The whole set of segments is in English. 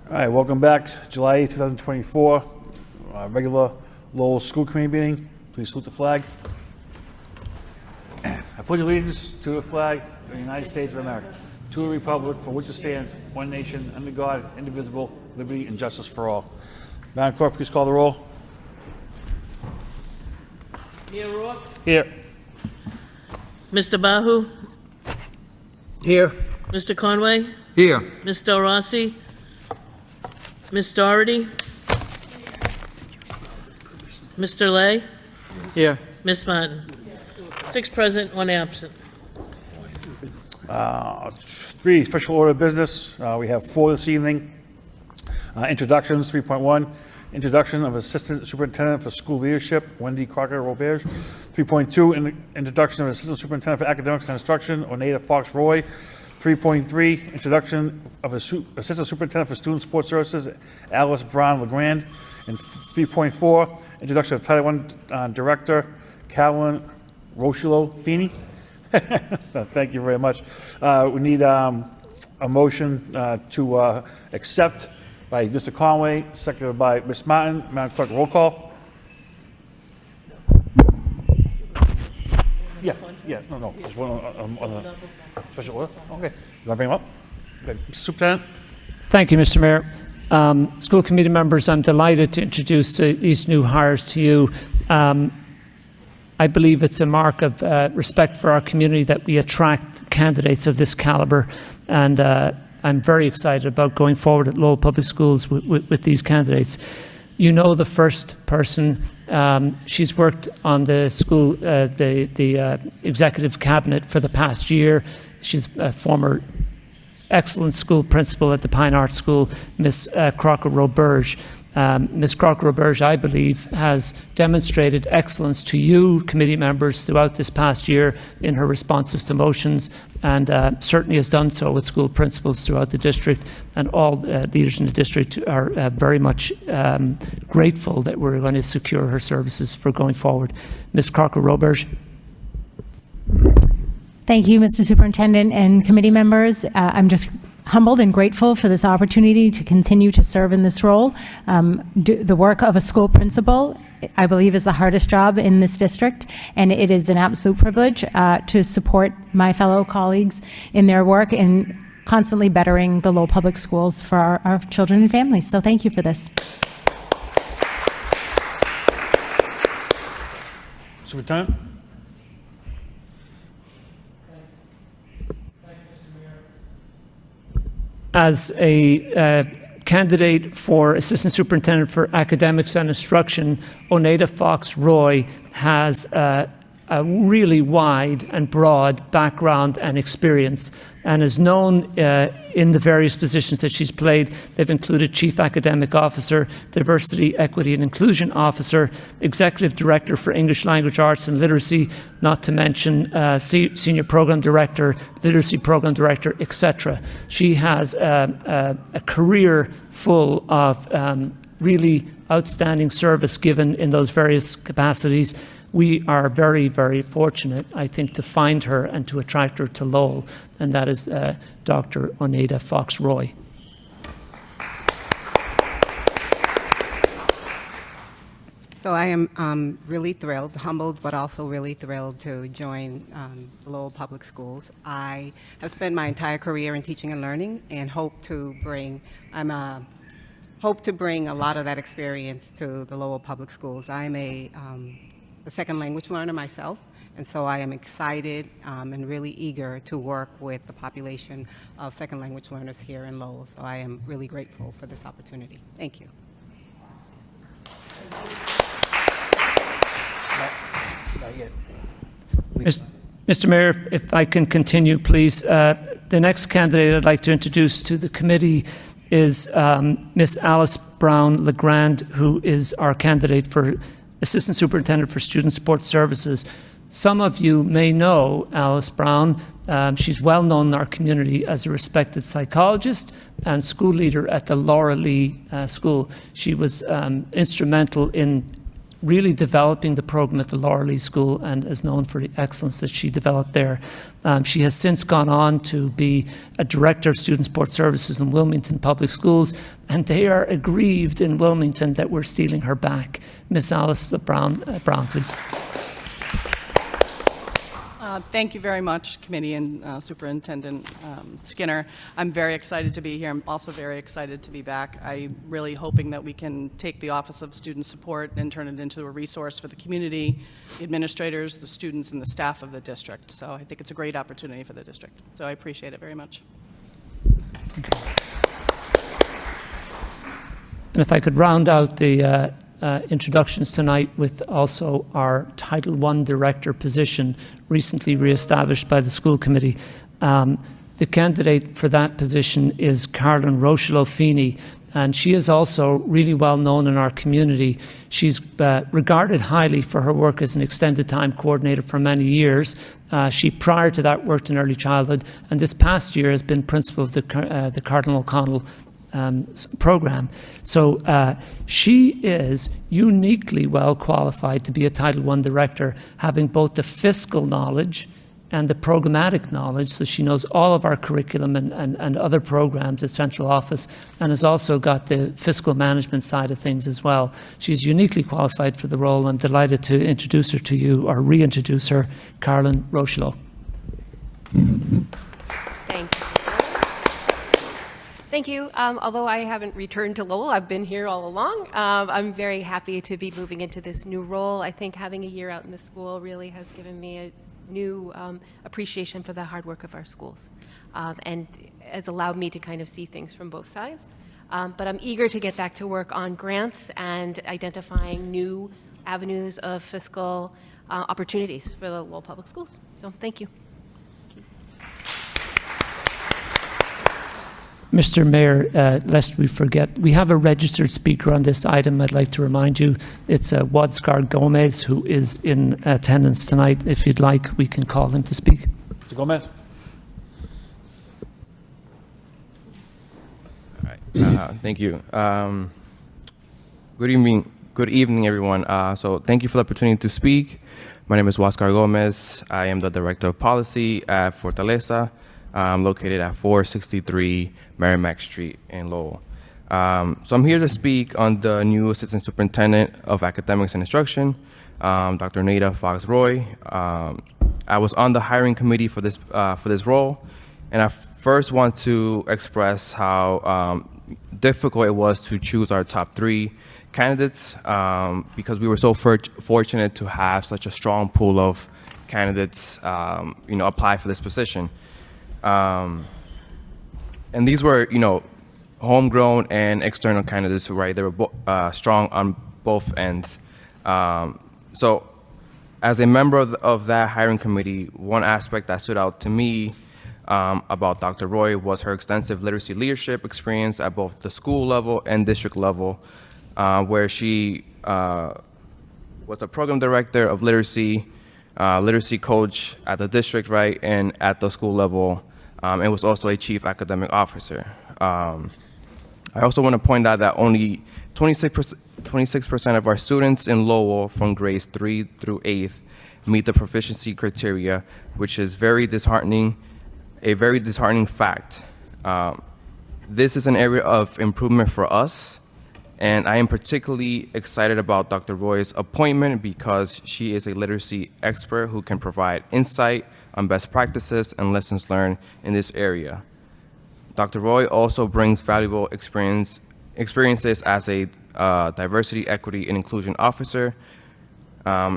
All right, welcome back. July 8th, 2024, regular Lowell School Committee meeting. Please salute the flag. I pledge allegiance to the flag of the United States of America, to the republic for which it stands, one nation, under God, indivisible, liberty and justice for all. Madam Clerk, please call the roll. Neil Rourke. Here. Mr. Bahu. Here. Mr. Conway. Here. Ms. Del Rossi. Ms. Doherty. Mr. Lay. Here. Ms. Martin. 6 present, 1 absent. 3, special order of business. We have 4 this evening. Introductions, 3.1. Introduction of Assistant Superintendent for School Leadership, Wendy Crocker-Roberge. 3.2, introduction of Assistant Superintendent for Academics and Instruction, Oneida Fox-Roy. 3.3, introduction of Assistant Superintendent for Student Sports Services, Alice Brown-Legrand. And 3.4, introduction of Title I Director, Carolyn Rochilo-Feeney. Thank you very much. We need a motion to accept by Mr. Conway, seconded by Ms. Martin. Madam Clerk, roll call. Yeah, no, just one on the special order. Okay, you want to bring him up? Okay. Mr. Superintendent. Thank you, Mr. Mayor. School committee members, I'm delighted to introduce these new hires to you. I believe it's a mark of respect for our community that we attract candidates of this caliber, and I'm very excited about going forward at Lowell Public Schools with these candidates. You know the first person. She's worked on the school, the executive cabinet for the past year. She's a former excellent school principal at the Pine Arts School, Ms. Crocker-Roberge. Ms. Crocker-Roberge, I believe, has demonstrated excellence to you, committee members, throughout this past year in her responses to motions, and certainly has done so with school principals throughout the district, and all leaders in the district are very much grateful that we're going to secure her services for going forward. Ms. Crocker-Roberge. Thank you, Mr. Superintendent and committee members. I'm just humbled and grateful for this opportunity to continue to serve in this role. The work of a school principal, I believe, is the hardest job in this district, and it is an absolute privilege to support my fellow colleagues in their work in constantly bettering the Lowell Public Schools for our children and families. So thank you for this. Superintendent. As a candidate for Assistant Superintendent for Academics and Instruction, Oneida Fox-Roy has a really wide and broad background and experience, and is known in the various positions that she's played. They've included Chief Academic Officer, Diversity, Equity and Inclusion Officer, Executive Director for English Language Arts and Literacy, not to mention Senior Program Director, Literacy Program Director, etc. She has a career full of really outstanding service given in those various capacities. We are very, very fortunate, I think, to find her and to attract her to Lowell, and that is Dr. Oneida Fox-Roy. So I am really thrilled, humbled, but also really thrilled to join Lowell Public Schools. I have spent my entire career in teaching and learning, and hope to bring a lot of that experience to the Lowell Public Schools. I'm a second language learner myself, and so I am excited and really eager to work with the population of second language learners here in Lowell. So I am really grateful for this opportunity. Thank you. Mr. Mayor, if I can continue, please. The next candidate I'd like to introduce to the committee is Ms. Alice Brown-Legrand, who is our candidate for Assistant Superintendent for Student Sports Services. Some of you may know Alice Brown. She's well known in our community as a respected psychologist and school leader at the Laura Lee School. She was instrumental in really developing the program at the Lowell School and is known for the excellence that she developed there. She has since gone on to be a Director of Student Support Services in Wilmington Public Schools, and they are aggrieved in Wilmington that we're stealing her back. Miss Alice Brown, please. Thank you very much, Committee and Superintendent Skinner. I'm very excited to be here. I'm also very excited to be back. I'm really hoping that we can take the Office of Student Support and turn it into a resource for the community, the administrators, the students, and the staff of the district. So I think it's a great opportunity for the district. So I appreciate it very much. And if I could round out the introductions tonight with also our Title I Director position recently reestablished by the school committee. The candidate for that position is Carolyn Rochelle-Feeney, and she is also really well known in our community. She's regarded highly for her work as an extended time coordinator for many years. She, prior to that, worked in early childhood, and this past year has been principal of the Cardinal O'Connell program. So she is uniquely well qualified to be a Title I director, having both the fiscal knowledge and the programmatic knowledge, so she knows all of our curriculum and other programs at central office, and has also got the fiscal management side of things as well. She's uniquely qualified for the role. I'm delighted to introduce her to you, or reintroduce her, Carolyn Rochelle. Thank you. Thank you. Although I haven't returned to Lowell, I've been here all along. I'm very happy to be moving into this new role. I think having a year out in the school really has given me a new appreciation for the hard work of our schools, and has allowed me to kind of see things from both sides. But I'm eager to get back to work on grants and identifying new avenues of fiscal opportunities for the Lowell Public Schools. So thank you. Mr. Mayor, lest we forget, we have a registered speaker on this item. I'd like to remind you, it's Wadskar Gomez, who is in attendance tonight. If you'd like, we can call him to speak. Mr. Gomez? All right. Thank you. Good evening, everyone. So thank you for the opportunity to speak. My name is Wadskar Gomez. I am the Director of Policy at Fortaleza, located at 463 Merrimack Street in Lowell. So I'm here to speak on the new Assistant Superintendent of Academics and Instruction, Dr. Nada Fox-Roy. I was on the hiring committee for this role, and I first want to express how difficult it was to choose our top 3 candidates, because we were so fortunate to have such a strong pool of candidates, apply for this position. And these were, homegrown and external candidates, right? They were strong on both ends. So as a member of that hiring committee, one aspect that stood out to me about Dr. Roy was her extensive literacy leadership experience at both the school level and district level, where she was a program director of literacy, literacy coach at the district, right, and at the school level, and was also a chief academic officer. I also want to point out that only 26% of our students in Lowell from grades 3 through 8th meet the proficiency criteria, which is a very disheartening fact. This is an area of improvement for us, and I am particularly excited about Dr. Roy's appointment because she is a literacy expert who can provide insight on best practices and lessons learned in this area. Dr. Roy also brings valuable experiences as a diversity, equity, and inclusion officer.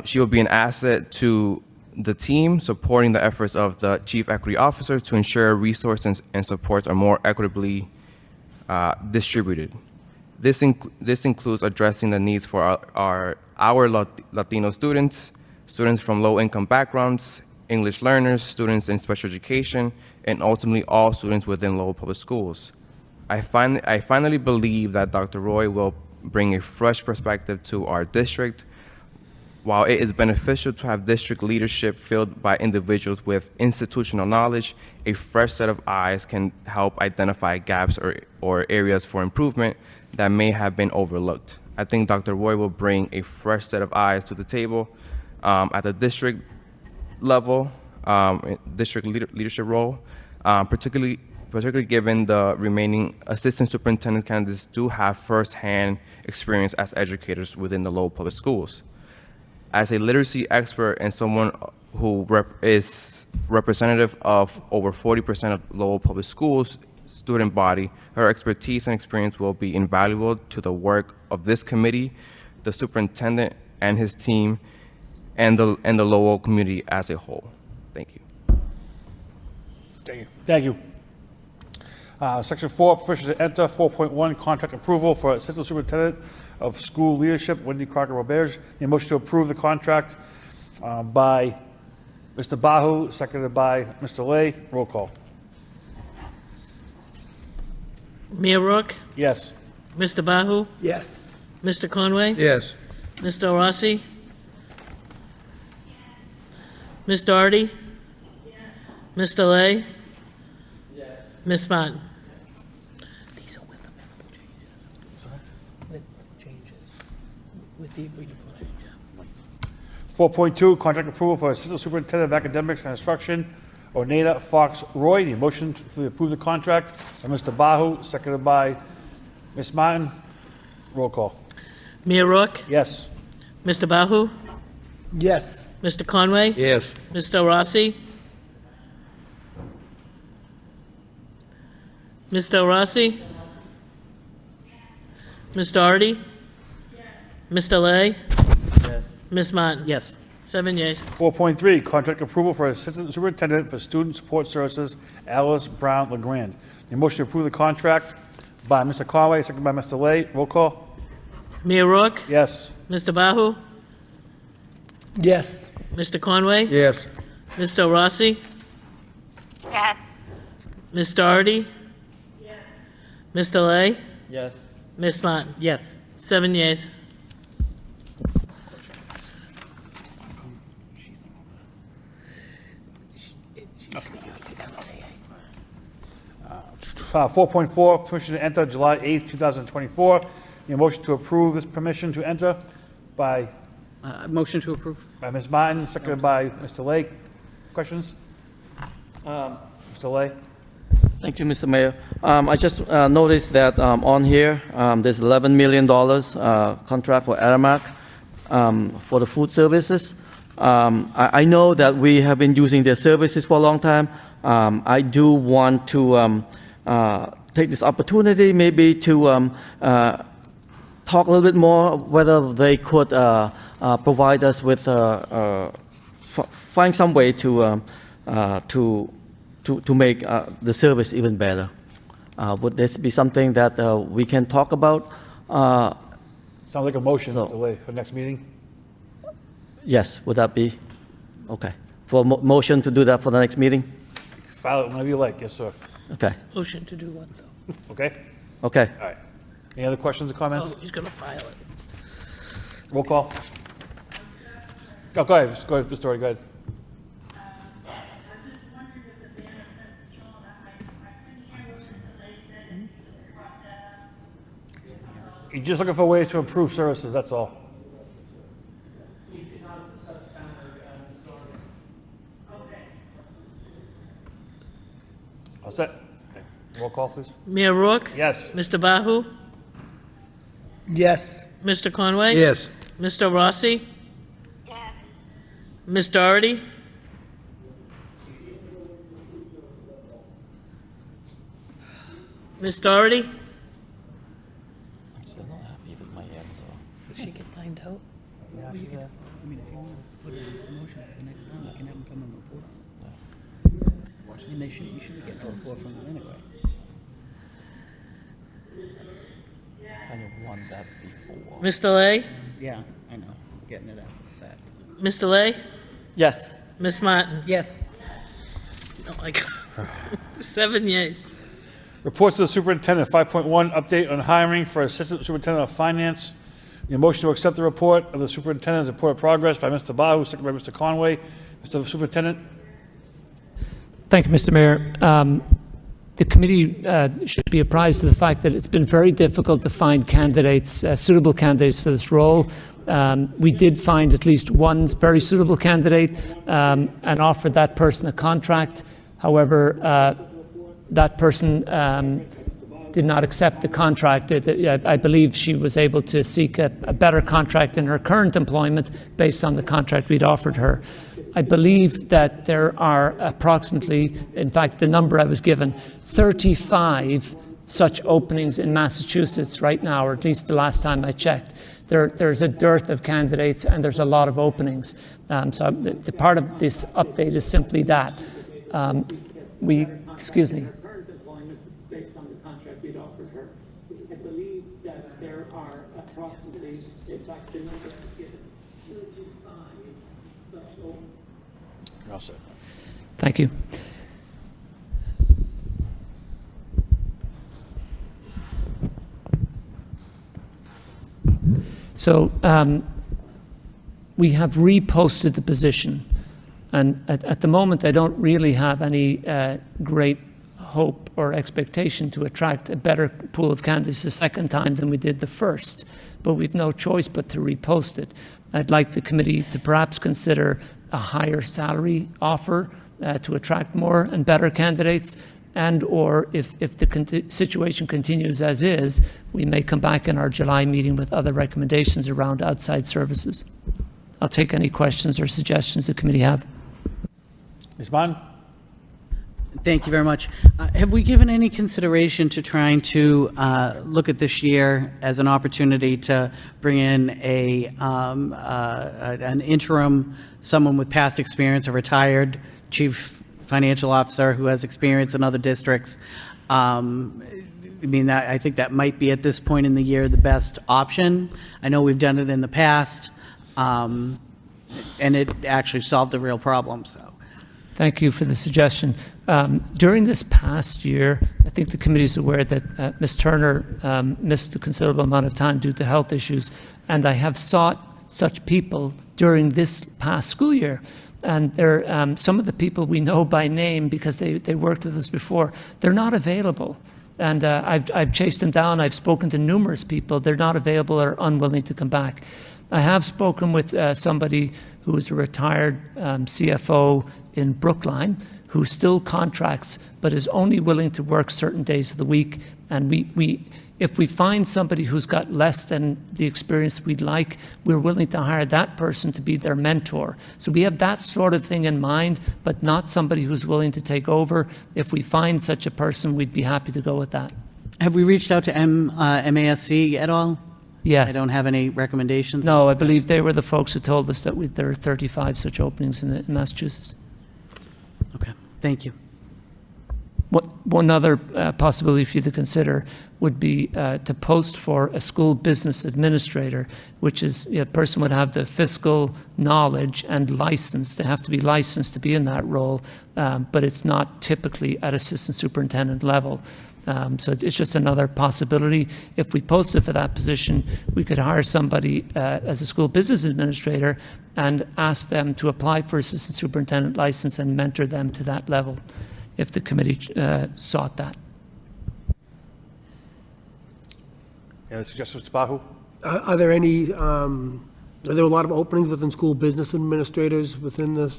She will be an asset to the team, supporting the efforts of the chief equity officer to ensure resources and supports are more equitably distributed. This includes addressing the needs for our Latino students from low-income backgrounds, English learners, students in special education, and ultimately all students within Lowell Public Schools. I finally believe that Dr. Roy will bring a fresh perspective to our district. While it is beneficial to have district leadership filled by individuals with institutional knowledge, a fresh set of eyes can help identify gaps or areas for improvement that may have been overlooked. I think Dr. Roy will bring a fresh set of eyes to the table at the district level, district leadership role, particularly given the remaining assistant superintendent candidates do have firsthand experience as educators within the Lowell Public Schools. As a literacy expert and someone who is representative of over 40% of Lowell Public Schools student body, her expertise and experience will be invaluable to the work of this committee, the superintendent and his team, and the Lowell community as a whole. Thank you. Thank you. Section 4, permission to enter. 4.1, contract approval for Assistant Superintendent of School Leadership, Wendy Crocker-Roberge. Need a motion to approve the contract by Mr. Bahu, seconded by Mr. Lay. Roll call. Mayor Rourke, Yes. Mr. Bahu, Yes. Mr. Conway, Yes. Mr. Rossi, Ms. Doherty, Mr. Lay, Ms. Martin. These are with amendable changes. With changes. With the agreed upon changes. 4.2, contract approval for Assistant Superintendent of Academics and Instruction, Oneida Fox Roy. The motion to approve the contract by Mr. Bahu, seconded by Ms. Martin. Roll call. Mayor Rourke, Yes. Mr. Bahu, Yes. Mr. Conway, Yes. Mr. Rossi, Mr. Rossi, Ms. Doherty, Mr. Lay, Ms. Martin. Yes. 7 yeas. 4.3, contract approval for Assistant Superintendent for Student Support Services, Alice Brown LeGrand. The motion to approve the contract by Mr. Conway, seconded by Mr. Lay. Roll call. Mayor Rourke, Yes. Mr. Bahu, Yes. Mr. Conway, Yes. Mr. Rossi, Yes. Ms. Doherty, Mr. Lay, Yes. Ms. Martin. Yes. 7 yeas. Uh, 4.4, permission to enter July 8th, 2024. Need a motion to approve this permission to enter by Motion to approve. Ms. Martin, seconded by Mr. Lay. Questions? Mr. Lay? Thank you, Mr. Mayor. I just noticed that on here, there's $11 million contract for Aramark for the food services. I know that we have been using their services for a long time. I do want to take this opportunity maybe to talk a little bit more whether they could provide us with, find some way to make the service even better. Would this be something that we can talk about? Sounds like a motion, So- Mr. Lay, for next meeting. Yes, would that be? Okay. For motion to do that for the next meeting? File it whenever you like. Yes, sir. Okay, Motion to do what, though? Okay? okay. All right. Any other questions or comments? Oh, he's going to file it. Roll call. Oh, go ahead. Go ahead, Mr. Doherty. Go ahead. You're just looking for ways to improve services, that's all. All set? Okay. Roll call, please. Mayor Rourke, Yes. Mr. Bahu, Yes. Mr. Conway, Yes. Mr. Rossi, Ms. Doherty, Ms. Doherty, I'm still not happy with my answer. did she get timed out? I mean, if you want to put it in motion for the next time, you can have them come and report. I mean, you should be getting a report from them anyway. I have won that before. Mr. Lay, Yeah, I know, getting it after the fact. Mr. Lay, Yes. Ms. Martin. Yes. Oh, my God. 7 yeas. Reports to the superintendent. 5.1, update on hiring for Assistant Superintendent of Finance. Need a motion to accept the report of the superintendent's report of progress by Mr. Bahu, second by Mr. Conway. Mr. Superintendent? Thank you, Mr. Mayor. the committee should be apprised of the fact that it's been very difficult to find candidates, suitable candidates for this role. We did find at least one very suitable candidate and offered that person a contract. However, that person did not accept the contract. I believe she was able to seek a better contract in her current employment based on the contract we'd offered her. I believe that there are approximately, in fact, the number I was given, 35 such openings in Massachusetts right now, or at least the last time I checked. There's a dearth of candidates and there's a lot of openings. So the part of this update is simply that. Excuse me. Based on the contract we'd offered her, I believe that there are approximately, in fact, the number I was given, 35 such openings. You're all set. Thank you. So we have reposted the position, and at the moment I don't really have any great hope or expectation to attract a better pool of candidates the second time than we did the first, but we've no choice but to repost it. I'd like the committee to perhaps consider a higher salary offer to attract more and better candidates, and or if the situation continues as is, we may come back in our July meeting with other recommendations around outside services. I'll take any questions or suggestions the committee have. Ms. Martin? Thank you very much. Have we given any consideration to trying to look at this year as an opportunity to bring in an interim, someone with past experience, a retired chief financial officer who has experience in other districts? I think that might be at this point in the year the best option. I know we've done it in the past, and it actually solved a real problem. So. Thank you for the suggestion. During this past year, I think the committee is aware that Ms. Turner missed a considerable amount of time due to health issues, and I have sought such people during this past school year. And they're, some of the people we know by name because they worked with us before, they're not available. And I've chased them down. I've spoken to numerous people. They're not available or unwilling to come back. I have spoken with somebody who is a retired CFO in Brookline who still contracts but is only willing to work certain days of the week. And if we find somebody who's got less than the experience we'd like, we're willing to hire that person to be their mentor. So we have that sort of thing in mind, but not somebody who's willing to take over. If we find such a person, we'd be happy to go with that. Have we reached out to MASC at all? Yes. I don't have any recommendations? No, I believe they were the folks who told us that there are 35 such openings in Massachusetts. Okay, thank you. One other possibility for you to consider would be to post for a school business administrator, which is a person would have the fiscal knowledge and license. They have to be licensed to be in that role, but it's not typically at assistant superintendent level. So it's just another possibility. If we posted for that position, we could hire somebody as a school business administrator and ask them to apply for assistant superintendent license and mentor them to that level, if the committee sought that. Any suggestions, Mr. Bahu? Are there any, are there a lot of openings within school business administrators within the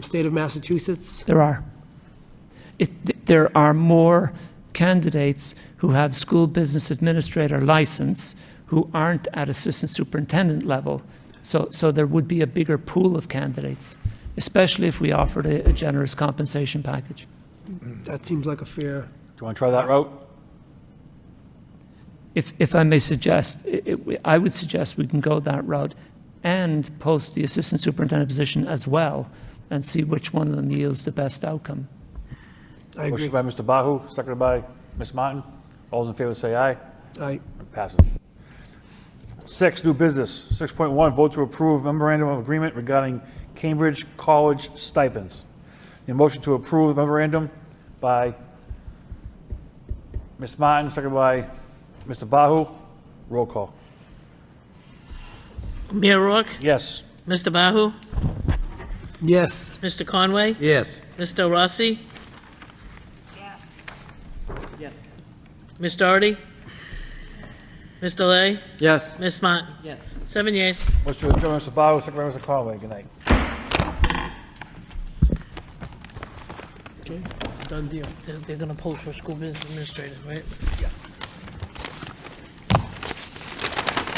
state of Massachusetts? There are. There are more candidates who have school business administrator license who aren't at assistant superintendent level. So there would be a bigger pool of candidates, especially if we offered a generous compensation package. That seems like a fair. Do you want to try that route? If I may suggest, I would suggest we can go that route and post the assistant superintendent position as well and see which one of them yields the best outcome. I agree. Motion by Mr. Bahu, seconded by Ms. Martin. All those in favor say aye. Aye. Passes. 6, new business. 6.1, vote to approve memorandum of agreement regarding Cambridge College stipends. A motion to approve the memorandum by Ms. Martin, seconded by Mr. Bahu. Roll call. Mayor Rourke? Yes. Mr. Bahu? Yes. Mr. Conway? Yes. Mr. Rossi? Ms. Doherty? Ms. Delay? Yes. Ms. Martin? Yes. 7 yeas. Motion to adjourn, Mr. Bauer, second by Mr. Conway. Good night. Okay, done deal. They're gonna post for school business administrator, right?